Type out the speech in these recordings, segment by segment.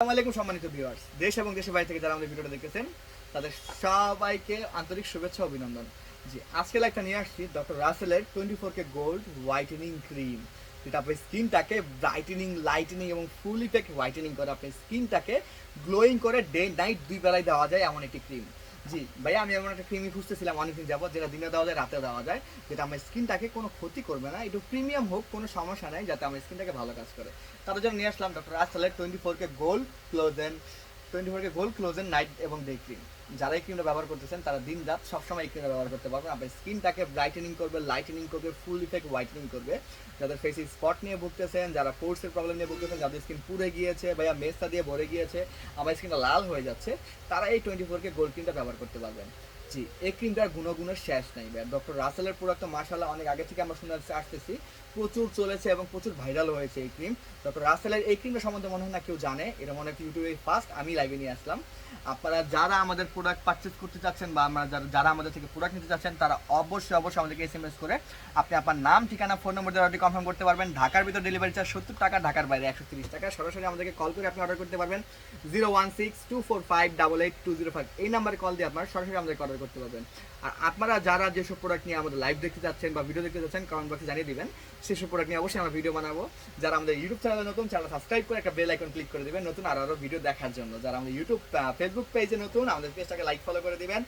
আসসালামু আলাইকুম সম্মানিত ভিউয়ার্স, দেশ এবং দেশের বাইরে থেকে যারা আমাদের ভিডিওটা দেখতেছেন তাদের সবাইকে আন্তরিক শুভেচ্ছা ও অভিনন্দন। জি, আজকে একটা নিয়ে আসছি ডক্টর রাসেলের 24K গোল্ড হোয়াইটেনিং ক্রিম, যেটা আপনার স্কিনটাকে ব্রাইটেনিং, লাইটেনিং এবং ফুল ইফেক্ট হোয়াইটেনিং করে, আপনার স্কিনটাকে গ্লোয়িং করে ডে নাইট দুই বেলায় দেওয়া যায় এমন একটি ক্রিম। জি ভাইয়া, আমি এমন একটা ক্রিমই খুঁজতেছিলাম অনেকদিন যাবত, যেটা দিনে দেওয়া যায় রাতেও দেওয়া যায়, যেটা আমার স্কিনটাকে কোনো ক্ষতি করবে না, একটু প্রিমিয়াম হোক, কোনো সমস্যা নেই, যাতে আমার স্কিনটাকে ভালো কাজ করে। তাদের জন্য নিয়ে আসলাম ডক্টর রাসেলের 24K গোল্ড ক্লোজেন নাইট এবং ডে ক্রিম। যারা এই ক্রিমটা ব্যবহার করতেছেন তারা দিন রাত সবসময় এই ক্রিমটা ব্যবহার করতে পারবেন। আপনার স্কিনটাকে ব্রাইটেনিং করবে, লাইটেনিং করবে, ফুল ইফেক্ট হোয়াইটেনিং করবে। যাদের ফেসে স্পট নিয়ে ভুগতেছেন, যারা পোর্সের প্রবলেম নিয়ে ভুগতেছেন, যাদের স্কিন পুড়ে গিয়েছে ভাইয়া, মেস্তা দিয়ে ভরে গিয়েছে, আমার স্কিনটা লাল হয়ে যাচ্ছে, তারা এই 24K গোল্ড ক্রিমটা ব্যবহার করতে পারবেন। জি, এই ক্রিমটার গুণগুণের শেষ নেই ভাই। ডক্টর রাসেলের প্রোডাক্ট তো মাশাআল্লাহ অনেক আগে থেকে আমরা শুনে আসতেছি, প্রচুর চলেছে এবং প্রচুর ভাইরাল হয়েছে এই ক্রিম। ডক্টর রাসেলের এই ক্রিমটা সম্বন্ধে মনে হয় না কেউ জানে, এটা মনে হয় ইউটিউবে ফার্স্ট আমি লাইভে নিয়ে আসলাম। আপনারা যারা আমাদের প্রোডাক্ট পারচেজ করতে চাচ্ছেন বা আমরা যারা আমাদের থেকে প্রোডাক্ট নিতে চাচ্ছেন, তারা অবশ্যই আমাদেরকে SMS করে আপনি আপনার নাম, ঠিকানা, ফোন নম্বর দিয়ে অর্ডারটি কনফার্ম করতে পারবেন। ঢাকার ভিতর ডেলিভারি চার্জ 70 টাকা, ঢাকার বাইরে 130 টাকা। সরাসরি আমাদেরকে কল করে আপনি অর্ডার করতে পারবেন 01624588205 এই নাম্বারে কল দিয়ে আপনারা সরাসরি আমাদেরকে অর্ডার করতে পারবেন। আর আপনারা যারা যেসব প্রোডাক্ট নিয়ে আমাদের লাইভ দেখতে যাচ্ছেন বা ভিডিও দেখতে যাচ্ছেন, কমেন্ট বক্সে জানিয়ে দিবেন, সেসব প্রোডাক্ট নিয়ে অবশ্যই আমরা ভিডিও বানাবো। যারা আমাদের ইউটিউব চ্যানেলে নতুন, চ্যানেল সাবস্ক্রাইব করে একটা বেল আইকন ক্লিক করে দিবেন নতুন আরো ভিডিও দেখার জন্য। যারা আমাদের ইউটিউব ফেসবুক পেজে নতুন, আমাদের পেজটাকে লাইক ফলো করে দিবেন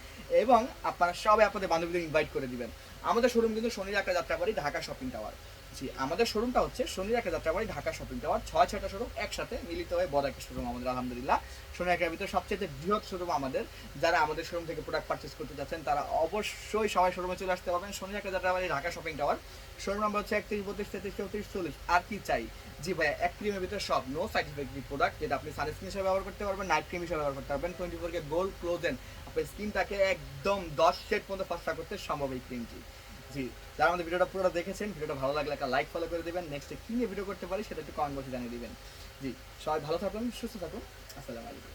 এবং আপনারা সবাই আপনাদের বান্ধবীদের ইনভাইট করে দিবেন। আমাদের শোরুম কিন্তু শনির একটা যাত্রাবাড়ি, ঢাকা শপিং টাওয়ার। জি, আমাদের শোরুমটা হচ্ছে শনির একটা যাত্রাবাড়ি, ঢাকা শপিং টাওয়ার। 6-6টা শোরুম একসাথে মিলিত হয়ে বড় একটা শোরুম আমাদের, আলহামদুলিল্লাহ। শনির একের ভিতরে সবচেয়ে বৃহৎ শোরুম আমাদের। যারা আমাদের শোরুম থেকে প্রোডাক্ট পারচেস করতে যাচ্ছেন তারা অবশ্যই সবাই শোরুমে চলে আসতে পারবেন। শনির একটা Jatrabari, Dhaka shopping tower. Showroom number হচ্ছে 31 32 33 34 40। আর কি চাই? জি ভাইয়া, এক ক্রিমের ভিতরে সব নো সাইড ইফেক্ট প্রোডাক্ট, যেটা আপনি সানস্ক্রিন হিসেবে ব্যবহার করতে পারবেন, নাইট ক্রিম হিসেবে ব্যবহার করতে পারবেন। 24K গোল্ড ক্লোজেন আপনার স্কিনটাকে একদম 10 শেড পর্যন্ত ফর্সা করতে সম্ভব এই ক্রিমটি। জি, যারা আমাদের ভিডিওটা পুরোটা দেখেছেন, ভিডিওটা ভালো লাগলে একটা লাইক ফলো করে দিবেন। নেক্সটে কী নিয়ে ভিডিও করতে পারি সেটা একটু কমেন্ট বক্সে জানিয়ে দিবেন। জি, সবাই ভালো থাকুন, সুস্থ থাকুন। আসসালামু আলাইকুম।